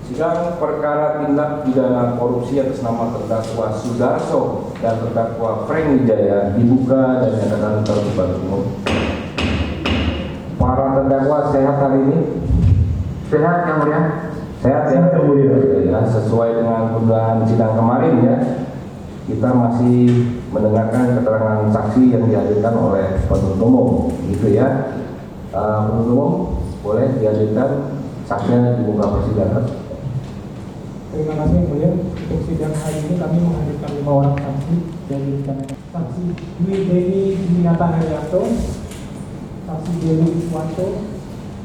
Sidang perkara tindak pidana korupsi atas nama terdakwa Sudarso dan terdakwa Frank Wijaya dibuka dan dinyatakan terbuka untuk umum. Para terdakwa sehat hari ini? Sehat yang mulia. Sehat ya, ya, sesuai dengan tuntutan sidang kemarin ya. Kita masih mendengarkan keterangan saksi yang dihadirkan oleh penuntut umum, gitu ya. Penuntut umum boleh dihadirkan saksinya di muka persidangan. Terima kasih yang mulia. Untuk sidang hari ini kami menghadirkan 5 orang saksi dari saksi Dwi Deni Dinata Haryanto, saksi Dewi Iswanto,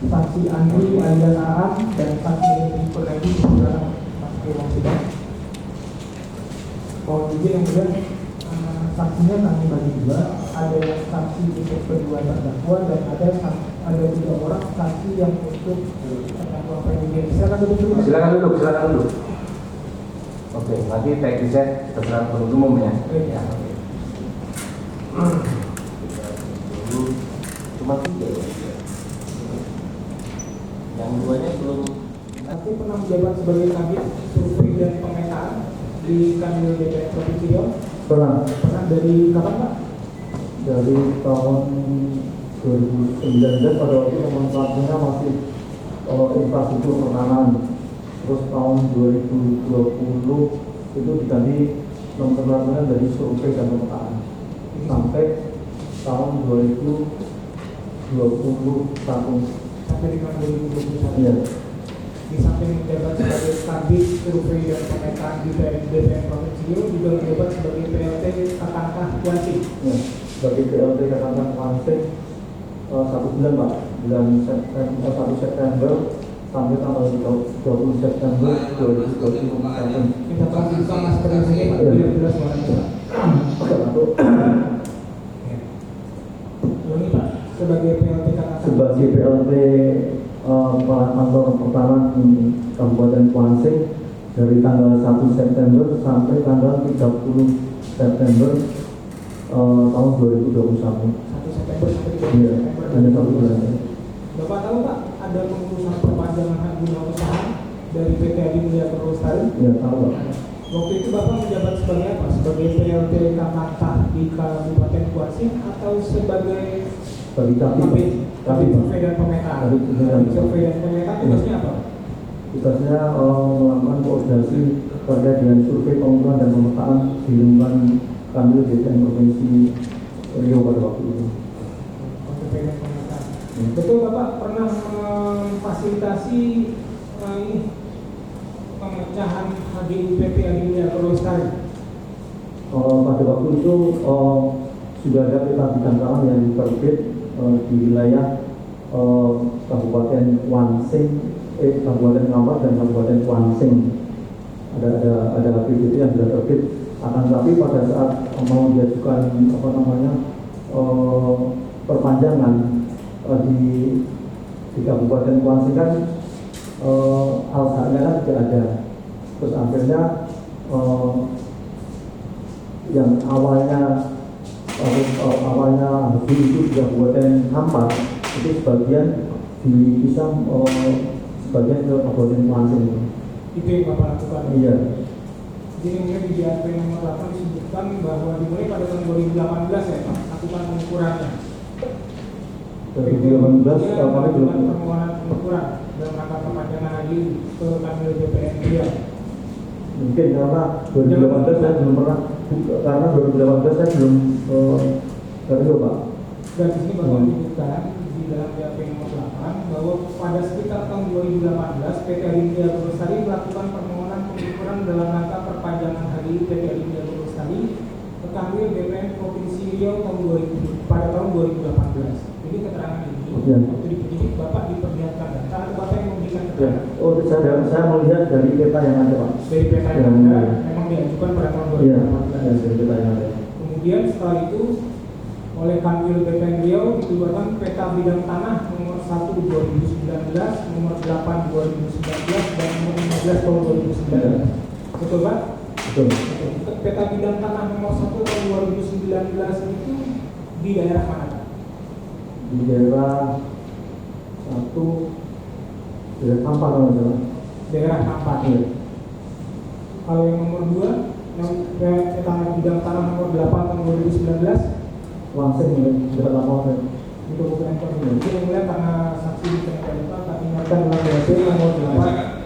saksi Andri alias Aan, dan saksi Dewi Pernadi sebenarnya masuk ke ruang sidang. Mohon izin yang mulia, saksinya kami bagi dua. Ada yang saksi untuk kedua terdakwa dan ada 3 orang saksi yang untuk terdakwa Presiden. Silakan duduk dulu. Silakan duduk. Oke, nanti teknisnya kita serahkan penuntut umum ya. Ya. Cuma 3 ya. Yang duanya belum. Aku pernah menjabat sebagai kabit survei dan pemetaan di Kanwil DPR Provinsi Riau. Pernah Dari kapan Pak? dari tahun 2019 pada waktu pemanfaatnya masih infrastruktur pertahanan. Terus tahun 2020 itu diganti nomor dari survei dan pemetaan sampai tahun 2021 Sampai di tahun 2021. ya. Di samping menjabat sebagai kabit survei dan pemetaan di DPR Provinsi Riau, juga menjabat sebagai PLT Kakangkah Kuansi. Ya, sebagai PLT Kakangkah Kuansi 1 bulan Pak, bulan September, 1 September sampai tanggal 20 September 2021. Kita kasih sama seperti ini Pak, biar jelas suaranya. Ini Pak, sebagai PLT Kakangkah. Sebagai PLT Kepala Kantor Pertahanan Kabupaten Kuansing dari tanggal 1 September sampai tanggal 30 September tahun 2021. 1 September sampai 30 Iya, September. hanya 1 bulan. Bapak tahu Pak, ada pengurusan perpanjangan hak guna usaha dari PT Aditya Perlestari? Ya tahu Pak. Waktu itu Bapak menjabat sebagai apa? Sebagai PLT Kakangkah di Kabupaten Kuansing atau sebagai Bagi kabit survei dan pemetaan? Kabit survei dan Survei dan pemetaan tugasnya apa? Tugasnya melakukan koordinasi terkait dengan survei pengukuran dan pemetaan di lingkungan Kanwil DPR Provinsi Riau pada waktu itu. Survei dan pemetaan. Betul Bapak pernah memfasilitasi pemecahan HGUPP Aditya Perlestari? Pada waktu itu sudah ada peta bidang tanah yang diterbit di wilayah Kabupaten Kuansing, Kabupaten Kampar dan Kabupaten Kuansing. Ada PBT yang sudah terbit. Akan tetapi pada saat mau diajukan perpanjangan di Kabupaten Kuansing kan alsaknya kan tidak ada. Terus akhirnya yang awalnya itu di Kabupaten Kampar itu sebagian dipisah sebagian ke Kabupaten Kuansing. Itu yang Bapak lakukan? Iya. Jadi kemudian di BAP nomor 8 disebutkan bahwa dimulai pada tahun 2018 ya Pak, lakukan pengukurannya. 2018 kami belum permohonan pengukuran dalam rangka perpanjangan lagi ke Kanwil DPR Riau. mungkin karena 2018 saya belum pernah karena 2018 saya belum Riau Pak. Dan di sini Bapak menyebutkan di dalam BAP nomor 8 bahwa pada sekitar tahun 2018 PT Aditya Perlestari melakukan permohonan pengukuran dalam rangka perpanjangan hari PT Aditya Perlestari ke Kanwil DPR Provinsi Riau pada tahun 2018. Jadi keterangan ini waktu di penyidik Bapak diperlihatkan dan karena Bapak yang memberikan keterangan. Oh, saya melihat dari peta yang ada Pak. Dari peta yang ada memang diajukan pada tahun 2018. Iya, dari peta yang ada. Kemudian setelah itu oleh Kanwil DPR Riau dikeluarkan peta bidang tanah nomor 1 2019, nomor 8 2019 dan nomor 15 tahun 2019. Betul Pak? Betul. Peta bidang tanah nomor 1 tahun 2019 itu di daerah mana? Di daerah daerah Kampar kalau salah. daerah Kampar. Kalau yang nomor 2, yang bidang tanah nomor 8 tahun 2019, langsung tidak lama itu bukan koordinasi. Yang mulia karena saksi dikenal Pak, kami ingatkan dalam BAP nomor 8.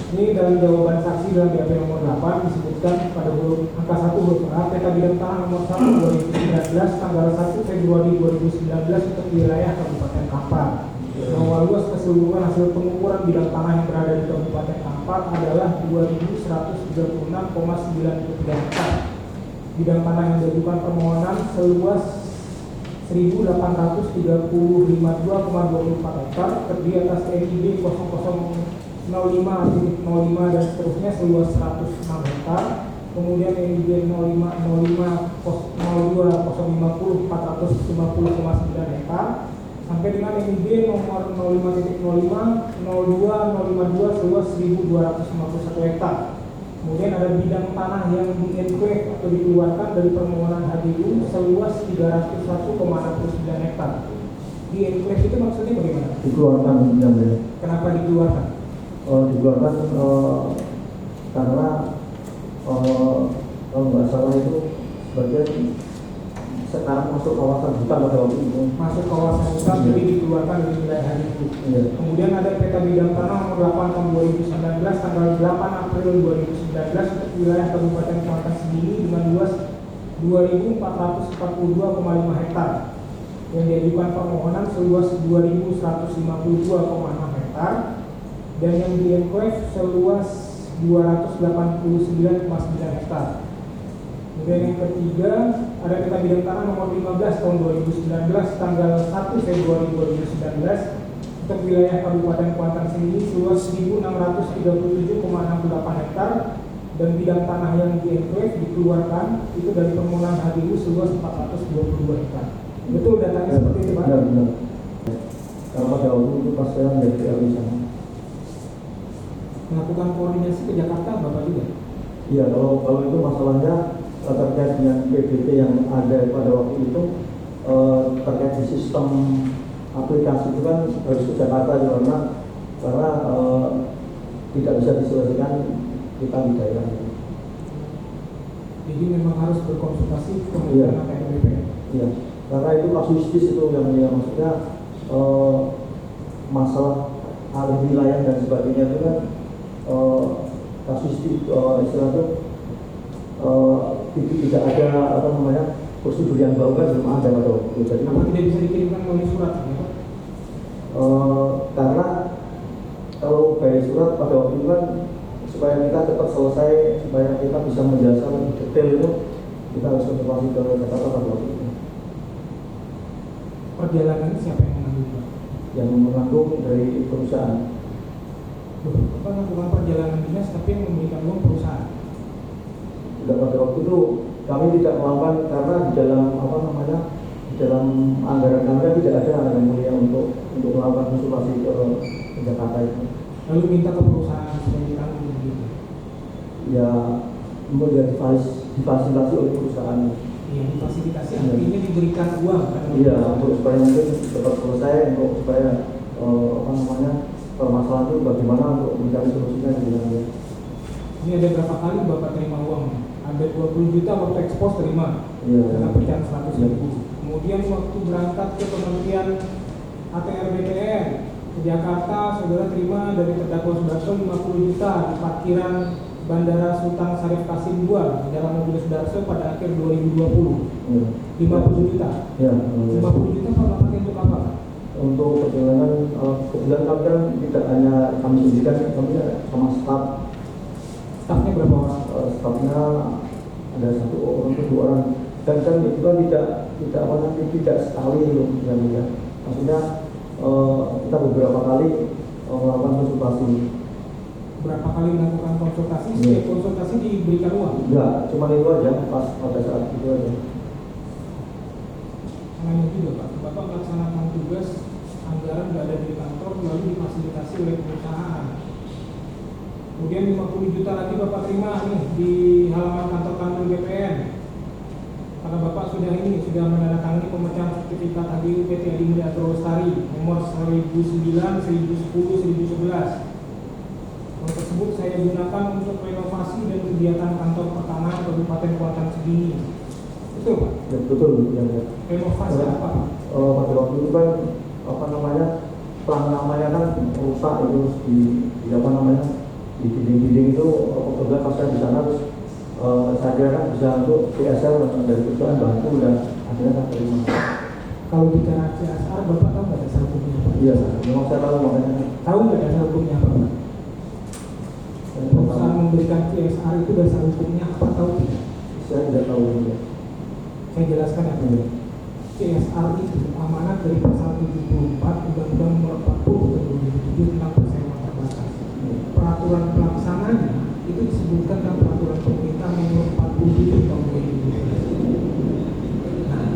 Ini dalam jawaban saksi dalam BAP nomor 8 disebutkan pada angka 1 huruf A, peta bidang tanah nomor 1 2019 tanggal 1 Februari 2019 untuk wilayah Kabupaten Kampar. Bahwa luas keseluruhan hasil pengukuran bidang tanah yang berada di Kabupaten Kampar adalah 2.136,93 hektar. Bidang tanah yang diajukan permohonan seluas 1.835,24 hektar terdiri atas NIB 0005.05 dan seterusnya seluas 106 hektar. Kemudian NIB 05.02.050 450,9 hektar sampai dengan NIB nomor 05.05 02.052 seluas 1.251 hektar. Kemudian ada bidang tanah yang di-enclave atau dikeluarkan dari permohonan HDU seluas 301,69 hektar. Di-enclave itu maksudnya bagaimana? Dikeluarkan yang Kenapa dikeluarkan? Dikeluarkan karena kalau nggak salah itu sebagian sekarang masuk kawasan hutan pada waktu itu. Masuk kawasan hutan jadi dikeluarkan dari wilayah HDU. Kemudian ada peta bidang tanah nomor 8 tahun 2019 tanggal 8 April 2019 untuk wilayah Kabupaten Kuantan Senggigi dengan luas 2.442,5 hektar yang diajukan permohonan seluas 2.152,6 hektar dan yang di-enclave seluas 289,9 hektar. Kemudian yang ketiga ada peta bidang tanah nomor 15 tahun 2019 tanggal 1 Februari 2019 untuk wilayah Kabupaten Kuantan Senggigi seluas 1.637,68 hektar dan bidang tanah yang di-enclave dikeluarkan itu dari permohonan HDU seluas 422 hektar. Betul datanya seperti itu Pak? Benar. Karena pada waktu itu pas saya menjadi PLI sana. Melakukan koordinasi ke Jakarta Bapak juga? Iya, kalau itu masalahnya terkait dengan PBT yang ada pada waktu itu terkait di sistem aplikasi itu kan harus ke Jakarta karena tidak bisa diselesaikan kita di daerah. Jadi memang harus berkonsultasi kemudian APBP. Iya, karena itu kasuistis itu yang maksudnya masalah alih wilayah dan sebagainya itu kan kasuistis istilah itu tidak ada prosedur yang baru kan belum ada pada waktu itu. Jadi apa tidak bisa dikirimkan melalui surat ya Pak? Karena kalau by surat pada waktu itu kan supaya kita cepat selesai, supaya kita bisa menjelaskan lebih detail itu kita harus konsultasi ke Jakarta pada waktu itu. Perjalanan siapa yang menanggung Pak? Yang menanggung dari perusahaan. Bapak melakukan perjalanan dinas tapi yang memberikan uang perusahaan. Pada waktu itu kami tidak melakukan karena di dalam anggaran kami tidak ada yang mulia untuk melakukan konsultasi ke Jakarta itu. Lalu minta ke perusahaan supaya ditanggung begitu. Ya, kemudian difasilitasi oleh perusahaan. Iya, difasilitasi artinya diberikan uang kan? Iya, untuk supaya mungkin cepat selesai, untuk supaya permasalahan itu bagaimana untuk mencari solusinya sebenarnya. Ini ada berapa kali Bapak terima uang? Ada 20 juta waktu ekspos terima, dengan pecahan 100.000. Kemudian waktu berangkat ke Kementerian ATR BPN ke Jakarta, saudara terima dari terdakwa Sudarso 50 juta di parkiran Bandara Sultan Syarif Qasim II di dalam mobil Sudarso pada akhir 2020. 50 juta. Ya, 50 juta Pak pakai untuk apa? Untuk perjalanan kebetulan kami kan tidak hanya kami sendiri, kami sama staf. Stafnya berapa orang? Stafnya ada 1 orang atau 2 orang. Dan kan itu kan tidak sekali loh, ya. Maksudnya kita beberapa kali melakukan konsultasi. Berapa kali melakukan konsultasi? Setiap konsultasi diberikan uang? Enggak, cuma itu aja pas pada saat itu aja. Hanya juga Pak, Bapak melaksanakan tugas anggaran berada di kantor lalu difasilitasi oleh perusahaan. Kemudian 50 juta lagi Bapak terima nih di halaman kantor BPN. Karena Bapak sudah menandatangani pemecahan sertifikat HDU PT Adinda Agrolestari nomor 1009, 1010, 1011. Untuk gunakan untuk renovasi dan kegiatan kantor pertanahan Kabupaten Kuantan Segini. Betul Pak? Ya, betul. Ya, ya. Renovasi apa Pak? Pada waktu itu kan apa namanya pelang namanya kan rusak itu di apa namanya di dinding-dinding itu kebetulan pas saya di sana terus saya kira kan bisa untuk PSL dari perusahaan bantu dan akhirnya saya terima. Kalau bicara CSR, Bapak tahu nggak dasar hukumnya Pak? Iya, memang saya tahu makanya. Tahu nggak dasar hukumnya apa Pak? Perusahaan memberikan CSR itu dasar hukumnya apa tahu tidak? Saya tidak tahu juga. Saya jelaskan ya dulu. CSR itu amanat dari pasal 74 Undang-Undang Nomor 40 Tahun 2007 tentang perseroan terbatas. Peraturan pelaksananya itu disebutkan dalam peraturan pemerintah Nomor 47 Tahun 2012. Nah,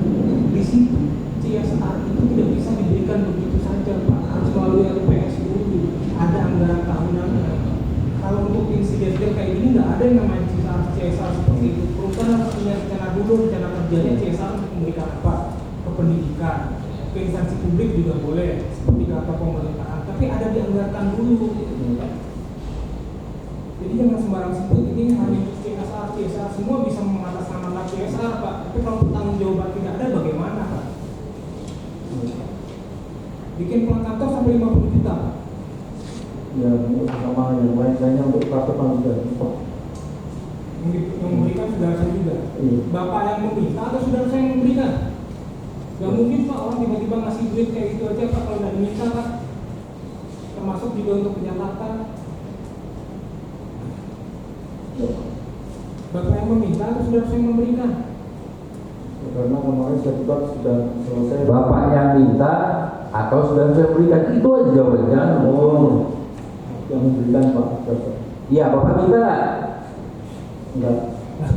di situ CSR itu tidak bisa diberikan begitu saja Pak, harus melalui LPS dulu, ada anggaran tahunannya. Kalau untuk insiden kayak gini nggak ada yang namanya CSR seperti itu. Perusahaan harus punya rencana dulu, rencana kerjanya CSR untuk memberikan apa? Ke pendidikan, ke instansi publik juga boleh, seperti kata pemerintahan. Tapi ada dianggarkan dulu. Jadi jangan sembarang sebut ini hanya CSR semua bisa mengatasnamakan CSR Pak. Tapi kalau pertanggung jawaban tidak ada bagaimana Pak? Bikin pulang kantor sampai 50 juta Pak. Ya, sama yang lain-lainnya untuk peraturan juga. Yang memberikan saudara saya juga. Iya. Bapak yang meminta atau saudara saya yang memberikan? Gak mungkin Pak orang tiba-tiba ngasih duit kayak gitu aja Pak kalau nggak diminta Pak. Termasuk juga untuk Jakarta. Bapak yang meminta atau saudara saya yang memberikan? Karena kemarin saya juga sudah selesai. Bapak yang minta atau sudah saya berikan, itu aja jawabannya. Oh, Yang memberikan Pak. iya Bapak minta. Enggak. Nah,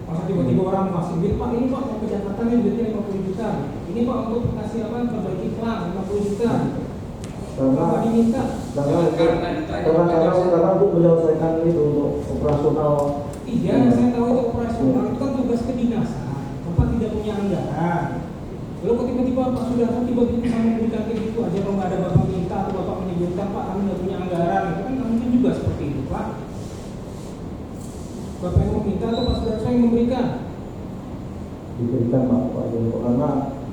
masa tiba-tiba orang masih duit Pak ini Pak mau ke Jakarta nih duitnya 50 juta. Ini Pak untuk kasih apa? Perbaiki pelang 50 juta. Karena Bapak diminta. karena untuk menyelesaikan itu untuk operasional. Iya, saya tahu itu operasional itu kan tugas kedinasan. Bapak tidak punya anggaran. Lalu kok tiba-tiba Pak Sudarso tiba-tiba bisa memberikan kayak gitu aja kalau nggak ada Bapak minta atau Bapak menyebutkan Pak kami nggak punya anggaran, itu kan nggak mungkin juga seperti itu Pak. Bapak yang meminta atau Pak Sudarso yang memberikan? Diberikan Pak Joko karena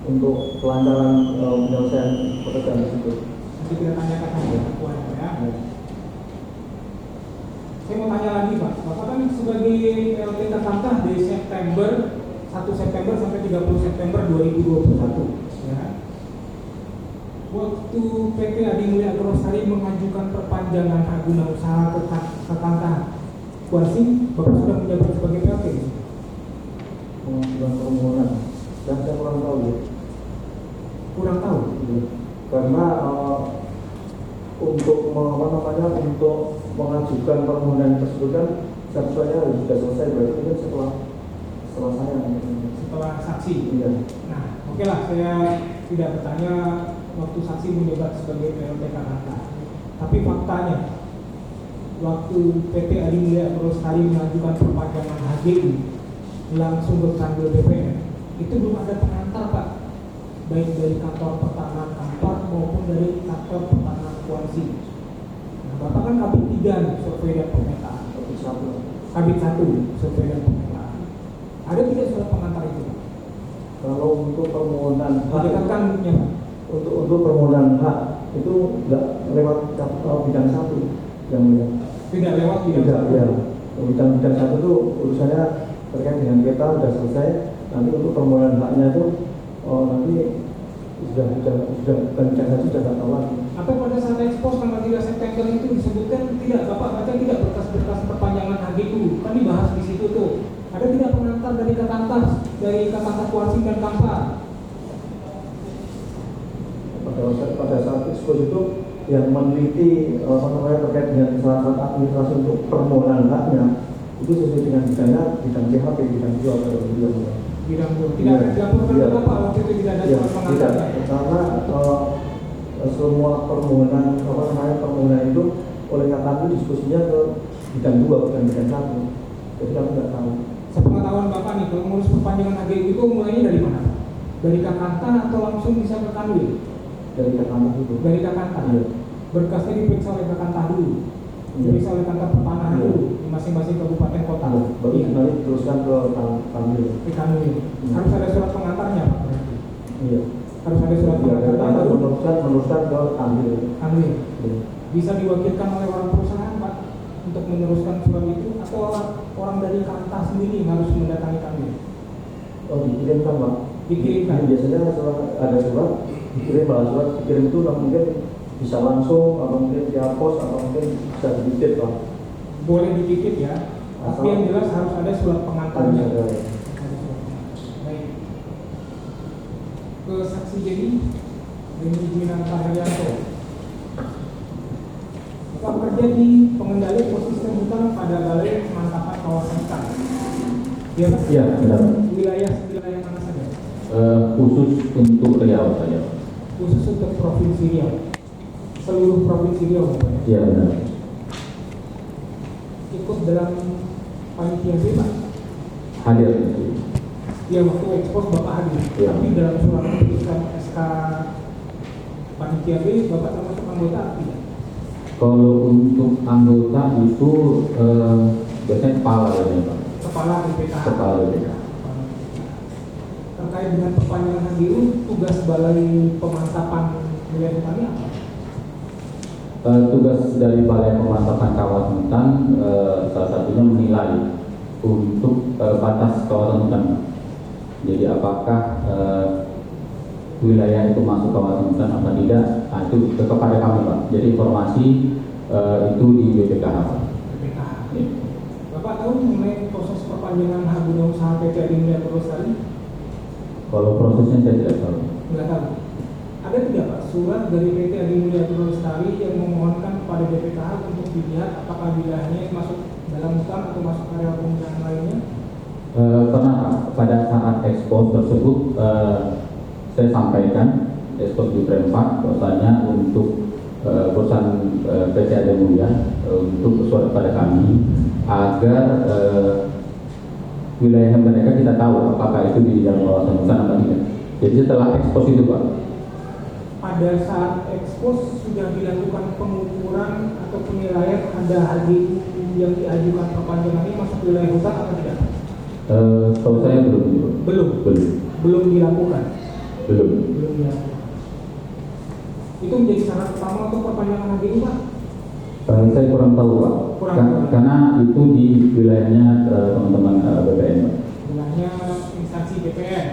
untuk kelancaran penyelesaian pekerjaan tersebut. Nanti kita tanyakan saja ketuanya ya. Saya mau tanya lagi Pak, Bapak kan sebagai PLT Jakarta dari September 1 September sampai 30 September 2021 ya. Waktu PT Adi Mulia Agrosari mengajukan perpanjangan hak guna usaha ke Jakarta Kuansi, Bapak sudah menjabat sebagai PLT? Pengajuan permohonan dan saya kurang tahu ya. Kurang tahu? Karena untuk untuk mengajukan permohonan tersebut kan seharusnya sudah selesai, berarti itu setelah saya Setelah saksi? Iya. Nah, oke lah, saya tidak bertanya waktu saksi menjabat sebagai PLT Jakarta. Tapi faktanya, waktu PT Adi Mulia Agrosari mengajukan perpanjangan HGU langsung bertanggal BPN, itu belum ada pengantar Pak, baik dari kantor pertanahan kantor maupun dari kantor pertanahan Kuansi. Nah, Bapak kan kabit 3 nih, survei dan pemetaan. Kabit 1, survei dan pemetaan. Ada tidak surat pengantar itu Pak? Kalau untuk permohonan hak, Didekatkan Pak. untuk permohonan hak itu nggak lewat bidang 1 yang mulia. Tidak lewat bidang Tidak, satu. ya. Bidang 1 itu urusannya terkait dengan kita sudah selesai. Nanti untuk permohonan haknya itu nanti sudah bukan bidang 1 sudah tak tahu lagi. Apa pada saat ekspos tanggal 3 September itu disebutkan tidak, Bapak baca tidak berkas-berkas perpanjangan HGU, kan dibahas di situ tuh. Ada tidak pengantar dari Kakanta Kuansi dan Kampar? Pada saat ekspos itu yang meneliti terkait dengan kesalahan administrasi untuk permohonan haknya itu sesuai dengan bidangnya, bidang PHP, bidang 2 atau bidang 2. Bidang 2 tidak ada dilaporkan ke Bapak waktu itu tidak ada surat pengantarnya. Karena semua permohonan permohonan itu oleh kakak itu diskusinya ke bidang 2 bukan bidang 1. Jadi kami nggak tahu. Sepengetahuan Bapak nih, kalau ngurus perpanjangan HGU itu mulainya dari mana? Dari Kakanta atau langsung bisa ke Kanwil? Dari kakak itu. Dari Kakanta. Iya. Berkasnya diperiksa oleh Kakanta dulu. diperiksa oleh kantor pertanahan Iya. dulu di masing-masing kabupaten kota. Baru Iya. nanti teruskan ke Kanwil. Di Kanwil. Harus ada surat pengantarnya Pak. Berarti. Iya. Harus ada surat Iya, pengantarnya kantor baru meneruskan ke Kanwil. Kanwil. Iya. Bisa diwakilkan oleh orang perusahaan Pak untuk meneruskan surat itu, atau orang dari kantor sendiri yang harus mendatangi Kanwil. Oh, dikirimkan Pak. Dikirimkan. Ini biasanya ada surat, dikirim surat, dikirim itu mungkin bisa langsung, atau mungkin via pos, atau mungkin bisa dititip Pak. Boleh dititip ya, tapi yang jelas harus ada surat pengantarnya. Ada. Baik. Ke saksi jadi dengan izin Pak Haryanto. Bapak kerja di pengendali ekosistem hutan pada Balai Pemantapan Kawasan Hutan. Ya Pak? Iya, benar. Wilayah mana saja? Khusus untuk Riau saja. Khusus untuk Provinsi Riau. Seluruh Provinsi Riau Bapak ya? Iya, benar. Ikut dalam panitia sih Pak? Hadir. Ya waktu ekspos Bapak hadir. Iya. Tapi dalam surat keputusan SK panitia B Bapak termasuk anggota atau tidak? Kalau untuk anggota itu biasanya kepala ya, Pak. Kepala BPKH. Kepala BPK. Terkait dengan perpanjangan HGU, tugas Balai Pemantapan Wilayah Hutan ini apa? Tugas dari Balai Pemantapan Kawasan Hutan salah satunya menilai untuk batas kawasan hutan. Jadi apakah wilayah itu masuk kawasan hutan atau tidak? Nah, itu kepada kami Pak. Jadi informasi itu di BPKH Pak. BPKH. Ya. Bapak tahu mengenai proses perpanjangan hak guna usaha PT Adinda Lestari? Kalau prosesnya saya tidak tahu. Enggak tahu. Ada tidak Pak surat dari PT Adinda Lestari yang memohonkan kepada BPKH untuk dilihat apakah wilayahnya masuk dalam hutan atau masuk area penggunaan lainnya? Pernah Pak, pada saat ekspos tersebut saya sampaikan ekspos di Prempak bahwasanya untuk perusahaan PT Adinda untuk surat pada kami agar wilayah mereka kita tahu apakah itu di dalam kawasan hutan atau tidak. Jadi setelah ekspos itu Pak, Pada saat ekspos sudah dilakukan pengukuran atau penilaian ada HGU yang diajukan perpanjangan ini masuk wilayah hutan atau tidak? kalau saya belum Belum dilakukan. belum. Belum dilakukan. Itu menjadi syarat utama untuk perpanjangan HGU Pak? Saya kurang tahu Pak, Kurang tahu. karena itu di wilayahnya teman-teman BPN Pak. Wilayahnya instansi BPN.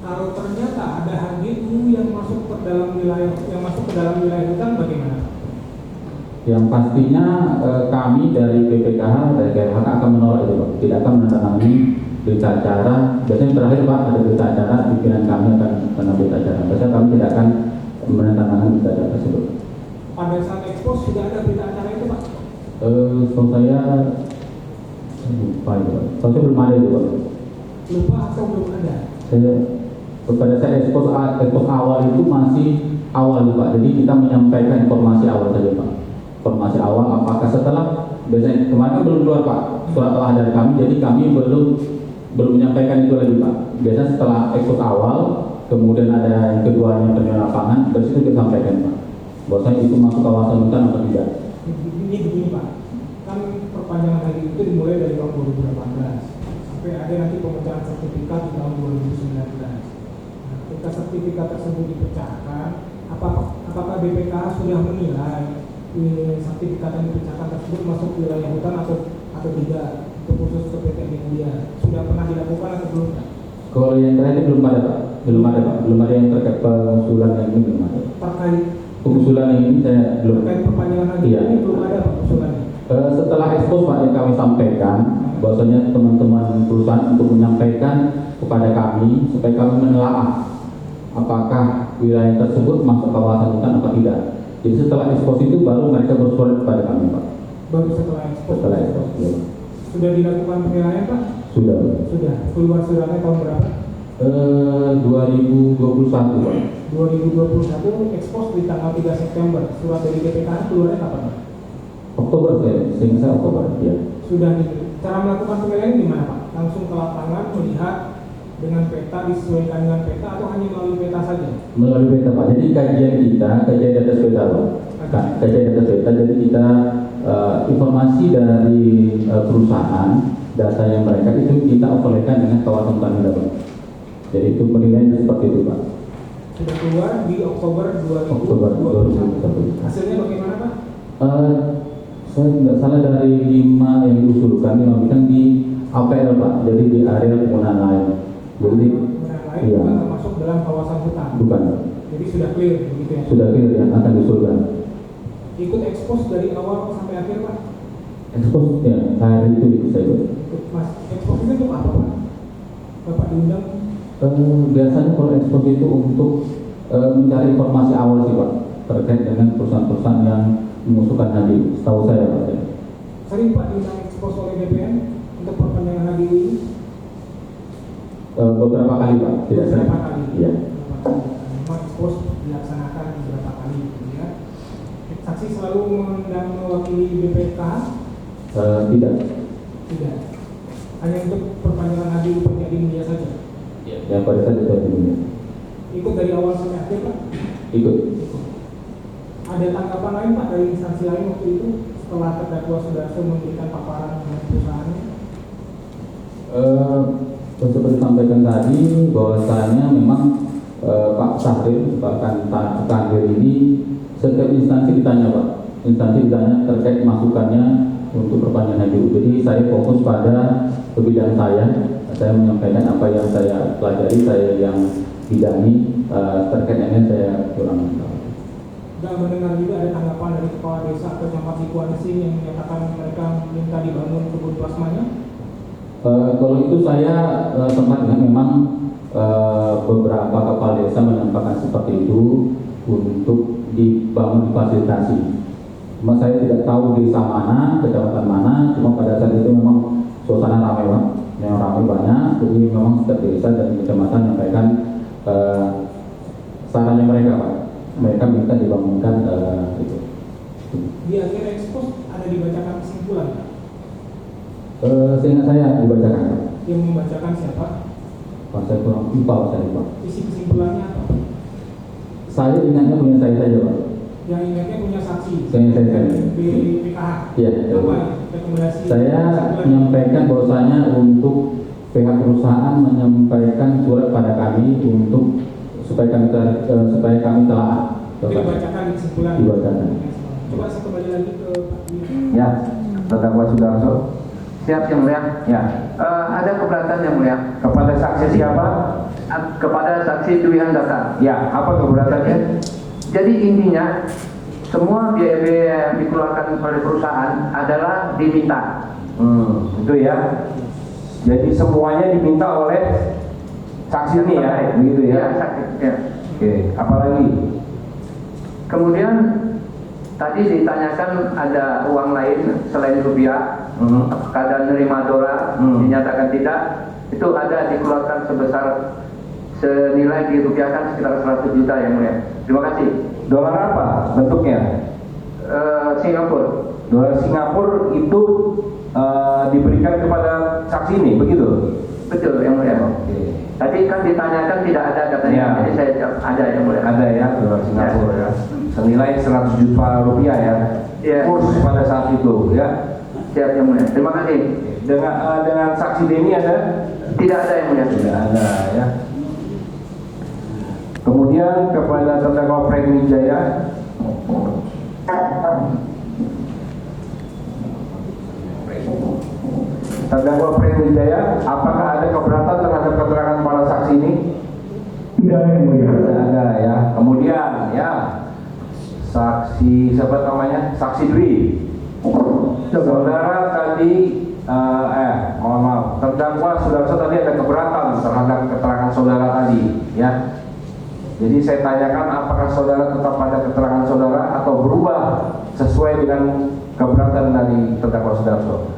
Kalau ternyata ada HGU yang masuk ke dalam wilayah hutan bagaimana? Yang pastinya kami dari BPKH dari KLHK akan menolak itu Pak, tidak akan menandatangani berita acara. Biasanya terakhir Pak ada berita acara, pimpinan kami akan menandatangani berita acara. Biasanya kami tidak akan menandatangani berita acara tersebut. Pada saat ekspos sudah ada berita acara itu Pak? Setahu saya lupa itu Pak. Setahu saya belum ada itu Pak. Lupa atau belum ada? Pada saat ekspos awal itu masih awal Pak. Jadi kita menyampaikan informasi awal saja Pak. Informasi awal apakah setelah biasanya kemarin belum keluar Pak surat telah dari kami, jadi kami belum menyampaikan itu lagi Pak. Biasanya setelah ekspos awal kemudian ada yang keduanya penilaian lapangan, dari situ kita sampaikan Pak bahwasanya itu masuk kawasan hutan atau tidak. Ini begini Pak, kan perpanjangan HGU itu dimulai dari tahun 2018 sampai ada nanti pemecahan sertifikat di tahun 2019. Nah, ketika sertifikat tersebut dipecahkan, apakah BPKH sudah menilai sertifikat yang dipecahkan tersebut masuk wilayah hutan atau tidak? Untuk khusus ke PT Adinda sudah pernah dilakukan atau belum? Kalau yang terakhir belum ada Pak, belum ada yang terkait pengusulan yang ini belum ada. Terkait Pengusulan yang ini saya belum. terkait perpanjangan HGU Iya. ini belum ada Pak usulannya. Setelah ekspos Pak yang kami sampaikan bahwasanya teman-teman perusahaan untuk menyampaikan kepada kami supaya kami menelaah apakah wilayah tersebut masuk kawasan hutan atau tidak. Jadi setelah ekspos itu baru mereka bersurat kepada kami Pak. Baru setelah ekspos. Setelah ekspos ya, Pak. Sudah dilakukan penilaian Pak? Sudah Pak. Sudah. Keluar suratnya tahun berapa? 2021 Pak. 2021 ekspos di tanggal 3 September. Surat dari BPKH keluarnya kapan Pak? Oktober seingat saya Oktober ya. Sudah di cara melakukan penilaian di mana Pak? Langsung ke lapangan melihat dengan peta, disesuaikan dengan peta atau hanya melalui peta saja? Melalui peta Pak. Jadi kajian di atas peta Pak. kejadian data. Jadi kita informasi dari perusahaan, data yang mereka itu kita overlaykan dengan kawasan hutan lindung, Pak. Jadi itu penilaiannya seperti itu, Pak. Sudah keluar di Oktober Oktober 2021. Hasilnya bagaimana, Pak? Saya tidak salah dari 5 yang diusulkan, 5 bidang di APL, Pak. Jadi di area penggunaan lain. Jadi Penggunaan lain iya. bukan termasuk dalam kawasan hutan. Bukan. Jadi sudah clear begitu ya. Sudah clear ya, akan diusulkan. Ikut ekspos dari awal sampai akhir, Pak. Ekspos ya, hari itu saya ikut. Ikut Mas. Ekspos itu untuk apa, Pak? Bapak diundang? Biasanya kalau ekspos itu untuk mencari informasi awal sih, Pak, terkait dengan perusahaan-perusahaan yang mengusulkan hadi. Setahu saya, Pak. Sering Pak diundang ekspos oleh BPN untuk perpanjangan HDU ini? Beberapa kali, Pak. Tidak sering. Beberapa kali. Iya. Memang ekspos dilaksanakan beberapa kali, gitu ya. Saksi selalu mengundang mewakili BPK? Tidak. Tidak. Hanya untuk perpanjangan HDU Pertiwi India saja. Ya, pada saat itu ini. Ikut dari awal sampai akhir, Pak? Ikut. Ada tanggapan lain, Pak, dari instansi lain waktu itu setelah terdakwa sudah memberikan paparan dengan perusahaannya? Seperti disampaikan tadi, bahwasanya memang Pak Sahril, bahkan Pak Kandir ini setiap instansi ditanya, Pak. Instansi ditanya terkait masukannya untuk perpanjangan HDU. Jadi saya fokus pada bidang saya menyampaikan apa yang saya pelajari, saya yang bidangi, terkait dengan saya kurang tahu. Sudah mendengar juga ada tanggapan dari kepala desa atau camat di koalisi yang menyatakan mereka minta dibangun kebun plasmanya? Kalau itu saya sempat ya, memang beberapa kepala desa menyampaikan seperti itu untuk dibangun fasilitasi. Cuma saya tidak tahu desa mana, kecamatan mana. Cuma pada saat itu memang suasana ramai, Pak. Yang ramai banyak. Jadi memang setiap desa dan kecamatan menyampaikan sarannya mereka, Pak. Mereka minta dibangunkan itu. Di akhir ekspos ada dibacakan kesimpulan, Pak? Seingat saya dibacakan, Pak. Yang membacakan siapa? Pak, saya kurang lupa, saya lupa. Isi kesimpulannya apa? Saya ingatnya punya saya saja, Pak. Yang ingatnya punya saksi. Saya. BPKH. Iya. Apa rekomendasi? Saya menyampaikan bahwasanya untuk pihak perusahaan menyampaikan surat pada kami untuk supaya kami telah dibacakan kesimpulan. Dibacakan. Coba saya kembali lagi ke Pak Dwi. Ya, terdakwa Sudarso. Siap yang mulia. Ya, Ada keberatan yang mulia kepada saksi siapa? kepada saksi Dwi Handaka. Ya, apa keberatannya? Jadi intinya semua biaya-biaya yang dikeluarkan oleh perusahaan adalah diminta. Itu ya. Jadi semuanya diminta oleh saksi ini ya, begitu ya. Saksi. Ya. Oke, apalagi? Kemudian tadi ditanyakan ada uang lain selain rupiah, apakah nerima dolar, dinyatakan tidak. Itu ada dikeluarkan sebesar senilai dirupiahkan sekitar 100 juta yang mulia. Terima kasih. Dolar apa bentuknya? Singapura. Dolar Singapura itu diberikan kepada saksi ini, begitu? Betul yang mulia. Oke. Tadi kan ditanyakan tidak ada katanya, Ya. jadi saya jawab ada yang mulia. Ada ya dolar Singapura ya. Senilai 100 juta rupiah ya. Ya. Kurs pada saat itu ya. Siap yang mulia. Terima kasih. Dengan saksi Denny ada? Tidak ada yang mulia. Tidak ada ya. Kemudian kepada terdakwa Frank Wijaya. Terdakwa Frank Wijaya, apakah ada keberatan terhadap keterangan para saksi ini? Tidak ada yang mulia. Tidak ada ya. Kemudian ya, saksi siapa namanya? Saksi Dwi. Saudara tadi, mohon maaf, terdakwa Sudarso tadi ada keberatan terhadap keterangan saudara tadi, ya. Jadi saya tanyakan apakah saudara tetap pada keterangan saudara atau berubah sesuai dengan keberatan dari terdakwa Sudarso.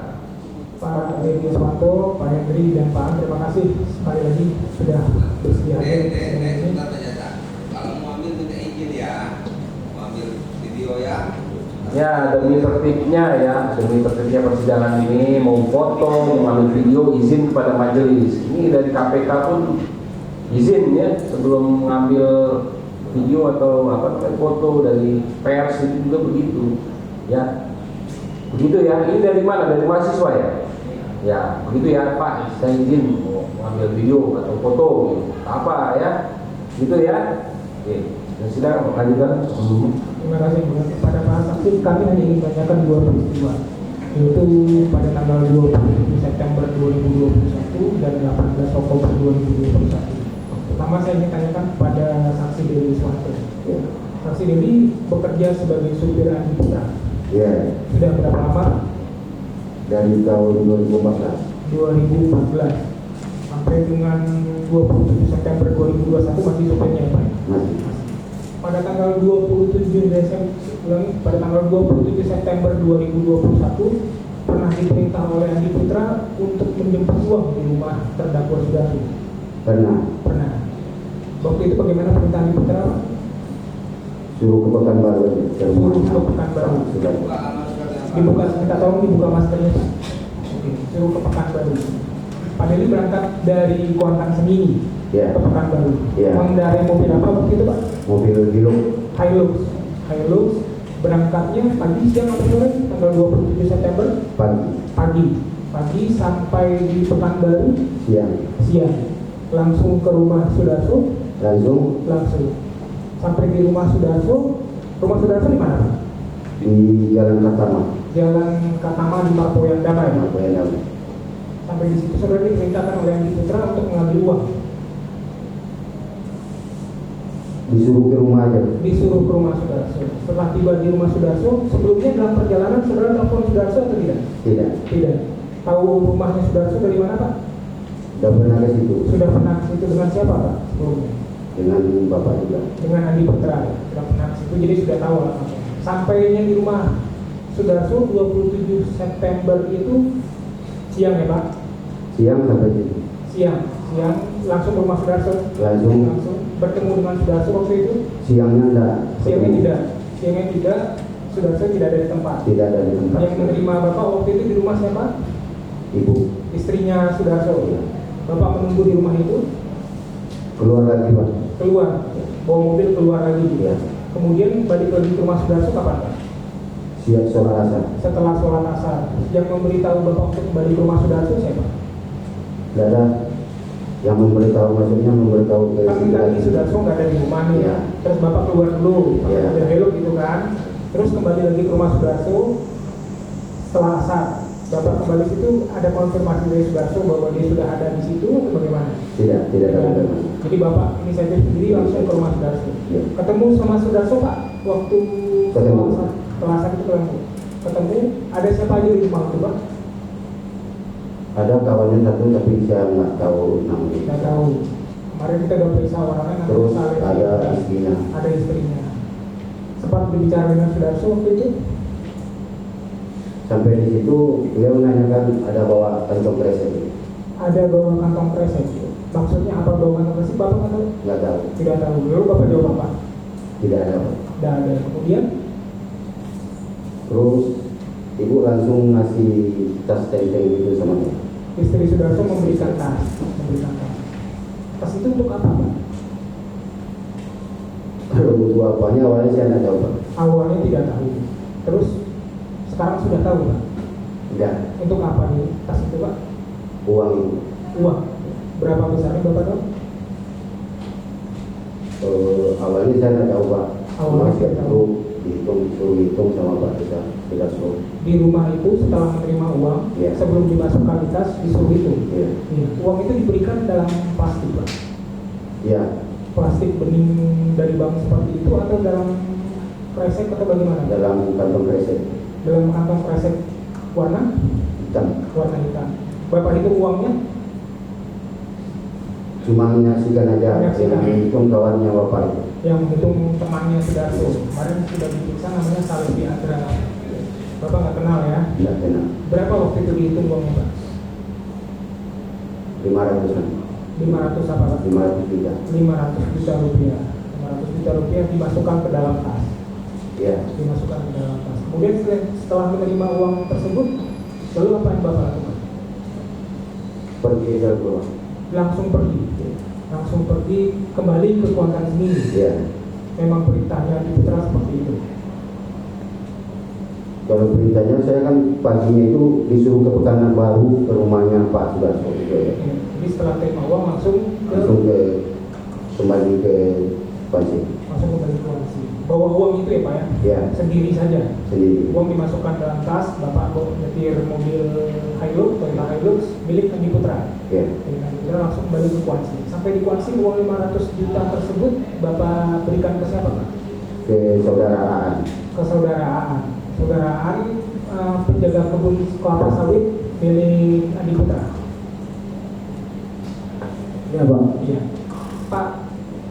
Pak Deddy Iswanto, Pak Hendri, dan Pak An, terima kasih sekali lagi sudah bersedia hadir di sini. Kalau mau ambil minta izin ya, mau ambil video ya. Ya, demi tertibnya ya, demi tertibnya persidangan ini mau foto, mau ambil video, izin kepada majelis. Ini dari KPK pun izin ya sebelum mengambil video atau apa namanya foto dari pers itu juga begitu ya. Begitu ya. Ini dari mana? Dari mahasiswa ya? Ya, begitu ya Pak. Saya izin mau ambil video atau foto gitu. Apa ya? Gitu ya. Oke. Dan silakan lanjutkan. Terima kasih Bu. Pada para saksi kami hanya ingin tanyakan dua peristiwa, yaitu pada tanggal 20 September 2021 dan 18 Oktober 2021. Pertama saya ingin tanyakan pada saksi Dewi Swanto. Saksi Dewi bekerja sebagai supir Adi Putra. Ya, Sudah berapa lama? dari tahun 2014. 2014 sampai dengan 27 September 2021 masih supirnya ya Pak? Masih. Pada tanggal 27 pada tanggal 27 September 2021 pernah diperintah oleh Adi Putra untuk menjemput uang di rumah terdakwa Sudarso. Pernah. Waktu itu bagaimana perintah Adi Putra? Suruh ke Pekanbaru. Suruh ke Pekanbaru. Sudah. Buka alamat surat yang Dibuka, minta tolong dibuka maskernya Pak. Oke, suruh ke Pekanbaru. Pak Deli berangkat dari Kuantan Semini Ya. ke Pekanbaru. Ya. Mengendarai mobil apa waktu itu Pak? Mobil Hilux Hilux. Berangkatnya pagi, siang atau sore? Tanggal 27 September pagi, pagi sampai di Pekanbaru siang, langsung ke rumah Sudarso. langsung Sampai di rumah Sudarso di mana Pak? di Jalan Katama. Jalan Katama di Marpoyan Damai. Marpoyan. Sampai di situ saudara diperintahkan oleh Adi Putra untuk mengambil uang. Disuruh ke rumah aja. Disuruh ke rumah Sudarso. Setelah tiba di rumah Sudarso, sebelumnya dalam perjalanan saudara telepon Sudarso atau tidak? Tidak. Tahu rumahnya Sudarso dari mana Pak? Sudah pernah ke situ. Sudah pernah ke situ dengan siapa Pak sebelumnya? Dengan bapak juga. Dengan Adi Putra. Sudah pernah ke situ jadi sudah tahu alamatnya. Sampainya di rumah Sudarso 27 September itu siang ya Pak? Siang sampai situ. Siang langsung ke rumah Sudarso. Langsung. Bertemu dengan Sudarso waktu itu. Siangnya enggak. Siangnya tidak. Sudarso tidak ada di tempat. Tidak ada di tempat. Yang menerima Bapak waktu itu di rumah siapa? Ibu. Istrinya Sudarso. Iya. Bapak menunggu di rumah itu. Keluar lagi Pak. Keluar, bawa mobil keluar lagi. Iya. Kemudian balik lagi ke rumah Sudarso kapan Pak? Siap sholat asar. Setelah sholat asar. Yang memberitahu Bapak untuk kembali ke rumah Sudarso siapa? Tidak ada yang memberitahu, maksudnya memberitahu ke Tapi tadi Sudarso nggak ada di rumah nih. Iya. Terus Bapak keluar dulu, pakai Iya. mobil Hilux gitu kan. Terus kembali lagi ke rumah Sudarso setelah asar. Bapak kembali situ ada konfirmasi dari Sudarso bahwa dia sudah ada di situ atau bagaimana? Tidak ada konfirmasi. Jadi Bapak inisiatif sendiri langsung ke rumah Sudarso. Iya. Ketemu sama Sudarso Pak waktu Ketemu. setelah asar itu ketemu. Ada siapa aja di rumah itu Pak? Ada kawannya satu tapi saya nggak tahu namanya. Tidak tahu. Kemarin kita udah periksa orangnya. nanti Terus kita lihat. ada istrinya. Ada istrinya. Sempat berbicara dengan Sudarso waktu itu. Sampai di situ beliau menanyakan ada bawa kantong kresek. Ada bawa kantong kresek. Maksudnya apa bawa kantong kresek? Bapak nggak tahu? Nggak tahu. Tidak tahu. Lalu Bapak jawab apa? Tidak ada. Tidak ada. Kemudian Terus ibu langsung ngasih tas tenteng gitu sama dia. istri Sudarso memberikan tas. Tas itu untuk apa Pak? Kalau butuh apanya awalnya saya nggak tahu Pak. Awalnya tidak tahu. Terus sekarang sudah tahu Pak? Tidak. Untuk apa nih tas itu Pak? Uang itu. Uang. Berapa besarnya Bapak tahu? Awalnya saya nggak tahu Pak. Awalnya Masih tidak tahu. dihitung sama Pak Desa. Tidak tahu. Di rumah itu setelah menerima uang, Iya. sebelum dimasukkan di tas disuruh hitung. Iya. Iya. Uang itu diberikan dalam plastik Pak. Iya. Plastik bening dari bank seperti itu atau dalam kresek atau bagaimana? Dalam kantong kresek Dalam kantong kresek warna hitam. hitam. Bapak hitung uangnya? Cuma menyaksikan aja. Menyaksikan. Yang hitung kawannya Bapak itu. Yang hitung temannya Sudarso. Kemarin sudah diperiksa namanya Salvi Andra. Bapak nggak kenal ya? Tidak kena. Berapa waktu itu dihitung uangnya Pak? 500-an. 500 apa Pak? 500 juta. 500 juta rupiah. 500 juta rupiah dimasukkan ke dalam tas. Iya. Dimasukkan ke dalam tas. Kemudian setelah menerima uang tersebut, lalu apa yang Bapak lakukan? Pergi ke rumah. Langsung pergi kembali ke Kuantan sendiri. Iya. memang beritanya di Putra seperti itu? Kalau beritanya saya kan paginya itu disuruh ke Pekanbaru ke rumahnya Pak Sudarso gitu ya. Jadi setelah terima uang langsung kembali ke Pasir. langsung kembali ke Kuansi. Bawa uang itu ya Pak ya? Ya, Sendiri saja. sendiri. Uang dimasukkan dalam tas, Bapak nyetir mobil Hilux, Toyota Hilux milik Andi Putra. Ya, Milik Andi Putra langsung kembali ke Kuansi. Sampai di Kuansi uang 500 juta tersebut Bapak berikan ke siapa Pak? ke saudara Aan. Ke saudara Aan. Saudara Aan penjaga kebun kelapa sawit milik Andi Putra. Ya Pak. Iya. Pak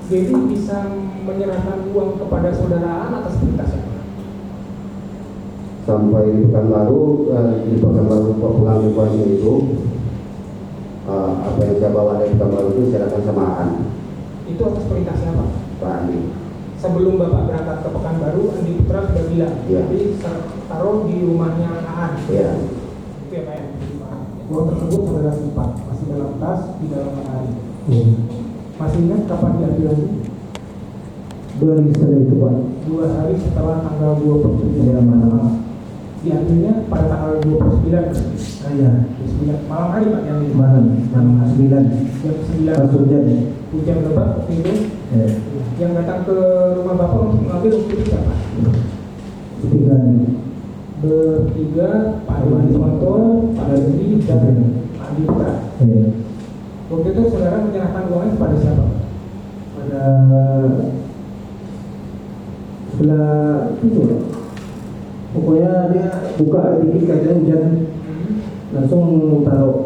Dedi bisa menyerahkan uang kepada saudara Aan atas perintah siapa? Sampai di Pekanbaru pulang ke Pasir itu apa yang saya bawa dari Pekanbaru itu saya serahkan sama Aan, Itu atas perintah siapa? Pak Andi. Sebelum Bapak berangkat ke Pekanbaru, Andi Putra sudah bilang, Iya. jadi taruh di rumahnya Aan. Ya, Itu ya Pak ya? Uang tersebut saudara simpan, masih dalam tas, di dalam lemari. Masih ingat kapan diambil lagi? 2 hari setelah itu Pak. 2 hari setelah tanggal 29 Ya, malam. Diambilnya pada tanggal 29 Ya, 29 malam hari Pak diambil. malam jam 9. Jam 9 Pas hujan. hujan lebat waktu itu. Ya, Yang datang ke rumah Bapak untuk mengambil waktu itu siapa? ketiga. Bertiga, Pak Edi Suwanto, Pak Edi dan Andi Putra. Ya. Waktu itu saudara menyerahkan uangnya kepada siapa? Pada setelah itu pokoknya dia buka dikit katanya hujan, langsung taruh.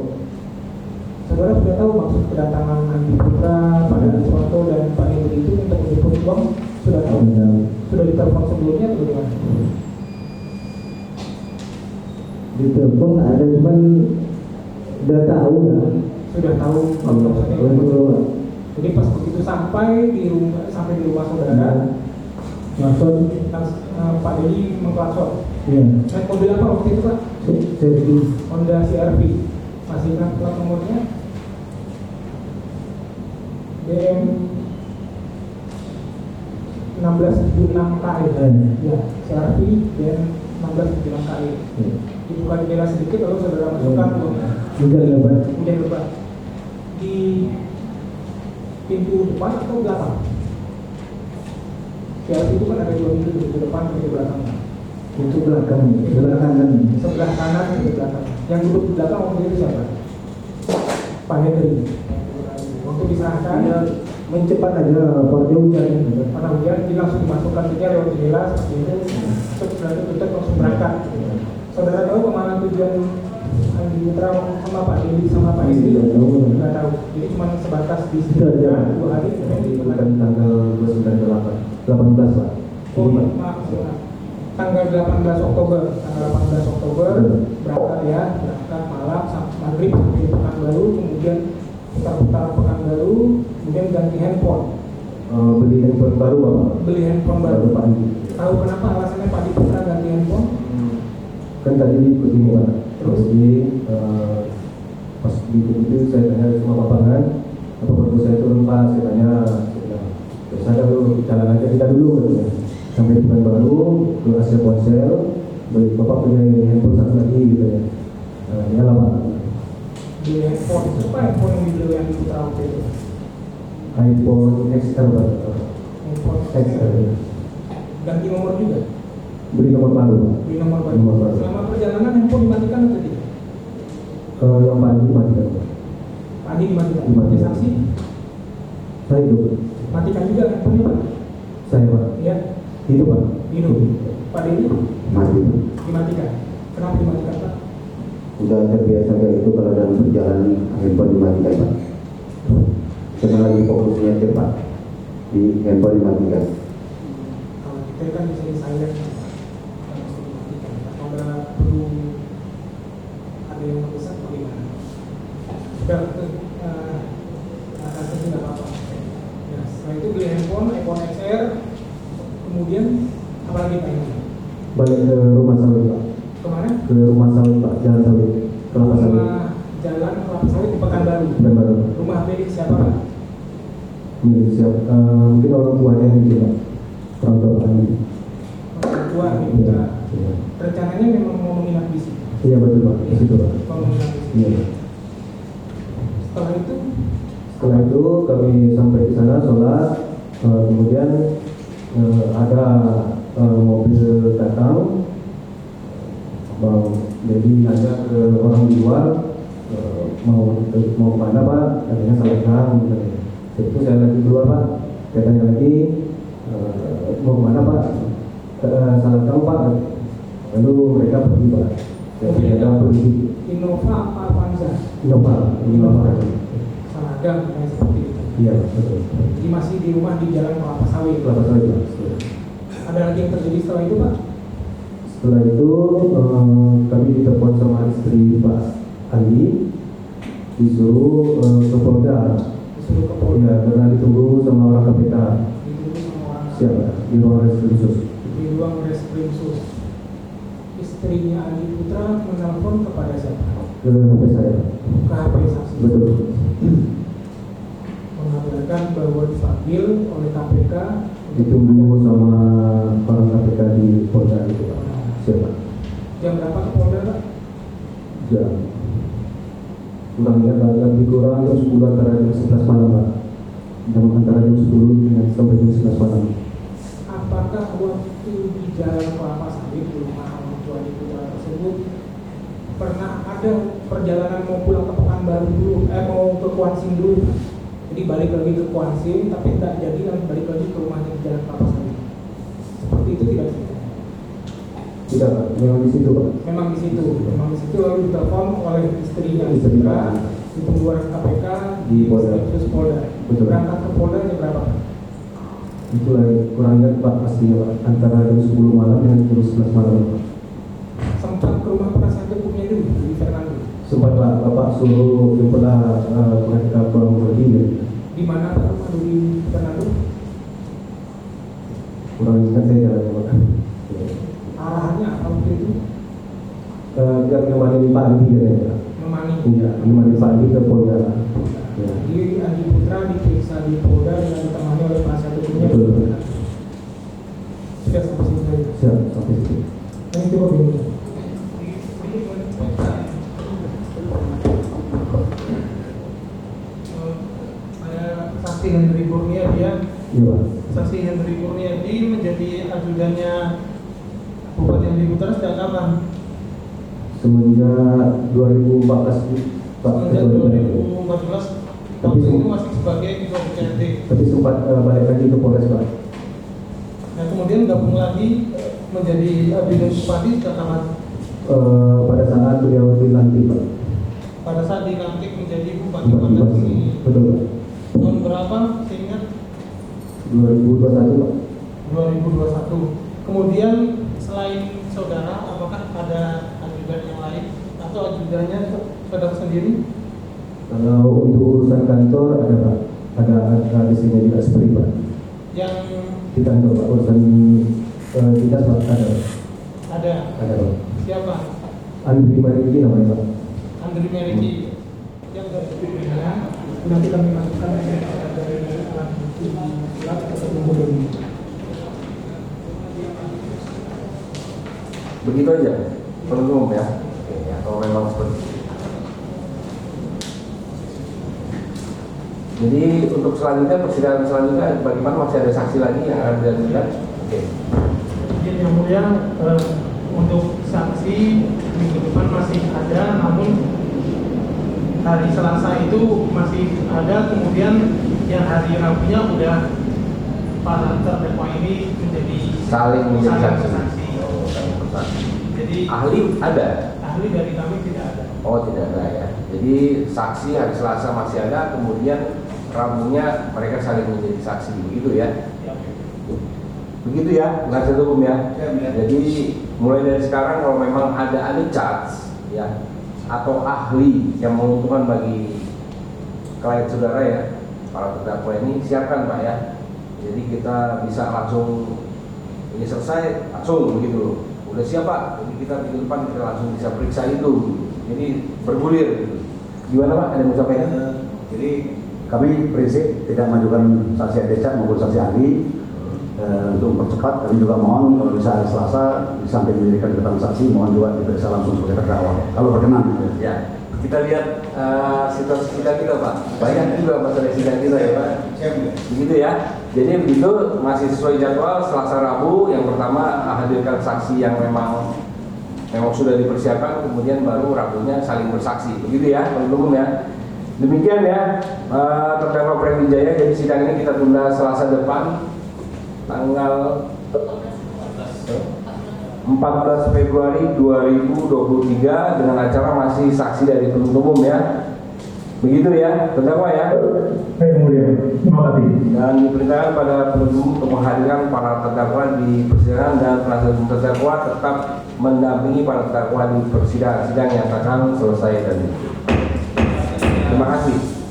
Saudara sudah tahu maksud kedatangan Andi Putra, Pak Edi Suwanto dan Pak Edi itu untuk menjemput uang? Sudah tahu? Sudah ditelepon sebelumnya atau bagaimana? Di telepon ada, cuman udah tahu lah. Sudah tahu maksudnya. Jadi pas begitu sampai di rumah saudara, Langsung Pak Dedi mengklakson. ya, Naik mobil apa waktu itu Pak? servis. Honda CR-V. Masih ingat plat nomornya? BM 1676KE. Ya, CR-V BM 1676KE. Dibuka jendela sedikit lalu saudara masukkan uangnya. Hujan lebat. Hujan lebat. Di pintu depan atau belakang? CR-V itu kan ada 2 pintu, pintu depan dan pintu belakang. Itu belakang, belakangan. Sebelah kanan dan sebelah belakang. Yang duduk di belakang waktu itu siapa? Pak Hendri. Waktu diserahkan Dia mencepat aja, pada hujan. pada hujan, dia langsung dimasukkan saja lewat jendela seperti itu. Setelah itu tutup langsung berangkat. Saudara tahu kemana tujuan Andi Putra sama Pak Dedi sama Pak Edi? Tidak tahu. Tidak tahu. Jadi cuma sebatas di sini Tidak, tidak. 2 hari kemudian di Bukan tanggal 18 Pak. Oh maaf. Tanggal 18 Oktober berangkat ya, berangkat malam sampai maghrib sampai di Pekanbaru, kemudian putar-putar Pekanbaru, kemudian ganti handphone. Beli handphone baru Bapak. Beli handphone baru. Pak Andi. Tahu kenapa alasannya Pak Adi Putra ganti handphone? Kan tadi begini Pak. Jadi pas di itu saya tanya sama Bapak kan, apa perlu saya turun Pak? Saya tanya, terus ada dulu jalan aja kita dulu katanya. Sampai di Pekanbaru ke Asia Ponsel, beli Bapak punya handphone satu lagi gitu ya. Iyalah Pak. Beli handphone itu apa handphone yang dibeli yang di Putra waktu itu? iPhone XR Pak. Handphone XR. ganti nomor juga, Beli nomor baru Pak. beli nomor baru. Nomor baru. Selama perjalanan handphone dimatikan atau tidak? Yang paling dimatikan Pak. Pak Adi dimatikan. Dimatikan. Di saksi Saya hidup. matikan juga handphonenya Pak. Saya Pak. Ya, Hidup Pak. hidup. Pak Dedi mati. dimatikan. Kenapa dimatikan Pak? Udah terbiasa kayak itu kalau dalam perjalanan handphone dimatikan Pak. Karena lagi fokus nyetir Pak, di handphone dimatikan. Kalau kita kan bisa di silent, kalau bisa dimatikan. Atau nggak perlu ada yang mendesak bagaimana? Sudah itu akan tidak apa-apa. Ya, setelah itu beli handphone, iPhone XR, kemudian apa lagi Pak ini? Balik ke rumah sawit Pak. Kemana? Ke rumah sawit Pak, jalan sawit. Kelapa sawit. Rumah jalan kelapa sawit di Pekanbaru. Pekanbaru. Rumah milik siapa Pak? Milik siap. Mungkin orang tuanya yang bikin Pak. orang tua kami. Orang tua gitu. Rencananya memang mau menginap di sini. Iya betul Pak, di situ Pak. Mau menginap di sini. Iya. Setelah itu Setelah itu kami sampai di sana sholat, kemudian ada mobil datang, jadi nanya ke orang di luar mau kemana Pak, katanya Salakam. Itu saya lagi keluar Pak, saya tanya lagi mau kemana Pak, Salakam Pak. Lalu mereka pergi Pak, mereka pergi. Innova apa Avanza? Innova. Saladang kayak seperti itu. Iya betul. Jadi masih di rumah di Jalan Kelapa Sawit. Kelapa Sawit Pak. Ada lagi yang terjadi setelah itu Pak? Setelah itu kami ditelepon sama istri Pak Ali, disuruh ke Polda. Disuruh ke Polda. Ya, karena ditunggu sama orang KPK. Ditunggu sama orang Siapa? Di ruang reskrim sus. di ruang reskrim sus. Istrinya Andi Putra menelpon kepada siapa? Ke HP saya. Ke HP saksi. Betul. Mengabarkan bahwa dipanggil oleh KPK. Ditunggu sama orang KPK di Polda itu Pak. Siapa? Jam berapa ke Polda Pak? Jam kurang ingat Pak, lebih kurang jam 10 antara jam 11 malam Pak. Dan antara jam 10 dengan sampai jam 11 malam. Apakah waktu di Jalan Kelapa Sawit di rumah orang tua Andi Putra tersebut pernah ada perjalanan mau pulang ke Pekanbaru dulu, mau ke Kuansing dulu? Jadi balik lagi ke Kuansing, tapi tidak jadi dan balik lagi ke rumahnya di Jalan Kelapa Sawit. Seperti itu tidak sih? Tidak Pak, memang di situ Pak. Memang di situ lalu ditelepon oleh istrinya Istri. Putra, ditunggu oleh KPK Di Polda. Terus Polda. Betul. Berangkat ke Polda jam berapa? Itu kurang ingat Pak pastinya Pak, antara jam 10 malam dengan jam 11 malam Pak. Sempat ke rumah penasihat hukumnya dulu di Fernando. Sempat Pak, Bapak suruh jemputlah mereka pulang pergi ya. Di mana Pak rumah di Fernando? Kurang ingat saya jalannya Pak. Arahannya apa waktu itu? Yang nemani Pak Andi ya. Memani. Iya, nemani Pak Andi ke Polda. Ya. Jadi Andi Putra diperiksa di Polda dengan ditemani oleh penasihat hukumnya. Betul. Sudah sampai sini saja. Siap, sampai situ. Ini coba begini. Ada saksi Hendri Kurniadi ya. Iya Pak. Saksi Hendri Kurniadi menjadi ajudannya Bupati Andi Putra sejak kapan? Semenjak 2014 Pak. Sejak 2014. Tapi Waktu itu masih sebagai ketua DPRD. Tapi sempat balik lagi ke Polres Pak. Nah kemudian gabung lagi menjadi ajudan Bupati sejak kapan? Pada saat beliau dilantik Pak. Pada saat dilantik menjadi Bupati Bupati Kota Bupati. ini Betul Pak. tahun berapa? Seingat 2021 Pak. 2021. Kemudian selain saudara, apakah ada ajudan yang lain atau ajudannya saudara sendiri? Kalau untuk urusan kantor ada Pak. Ada di sini juga seperti Pak. Yang Di kantor Pak, urusan dinas Pak ada. ada Ada Pak. siapa? Andri Mariki namanya Pak. Andri Meriki. Yang dari pimpinan nanti kami masukkan dari alat bukti surat ketemu dulu. Begitu aja, penutup ya. Oke, ya, kalau memang seperti itu. Jadi untuk selanjutnya, persidangan selanjutnya bagaimana, masih ada saksi lagi yang akan diajukan? Oke. Jadi yang mulia untuk saksi minggu depan masih ada, namun hari Selasa itu masih ada, kemudian yang hari Rabunya udah para terdakwa ini menjadi Saling menjadi saksi. saksi. Oh, saling bersaksi. Jadi Ahli ada? ahli dari kami tidak ada. Oh, tidak ada ya. Jadi saksi hari Selasa masih ada, kemudian Rabunya mereka saling menjadi saksi, begitu ya? Ya. Begitu ya, penasihat hukum ya. Jadi mulai dari sekarang kalau memang ada charge ya atau ahli yang menguntungkan bagi klien saudara ya, para terdakwa ini, siapkan Pak ya. Jadi kita bisa langsung ini selesai langsung begitu loh. Udah siap Pak, jadi kita minggu depan kita langsung bisa periksa itu. Jadi bergulir gitu. Gimana Pak, ada yang mau sampaikan? Jadi kami prinsip tidak mengajukan saksi adesak maupun saksi ahli. untuk mempercepat, kami juga mohon kalau bisa hari Selasa di samping memberikan keterangan saksi, mohon juga diperiksa langsung sebagai terdakwa kalau berkenan. Ya, kita lihat situasi sidang kita Pak. Banyak juga masalah sidang kita ya Pak. Begitu ya. Jadi begitu masih sesuai jadwal Selasa Rabu. Yang pertama hadirkan saksi yang memang sudah dipersiapkan, kemudian baru Rabunya saling bersaksi. Begitu ya, penuntut umum ya. Demikian ya terdakwa Prem Wijaya. Jadi sidang ini kita tunda Selasa depan tanggal 14 Februari 2023 dengan acara masih saksi dari penuntut umum ya. Begitu ya, terdakwa ya. Terima kasih. Dan diperintahkan pada penuntut umum untuk menghadirkan para terdakwa di persidangan dan penasihat hukum terdakwa tetap mendampingi para terdakwa di persidangan yang akan selesai tadi. Terima kasih.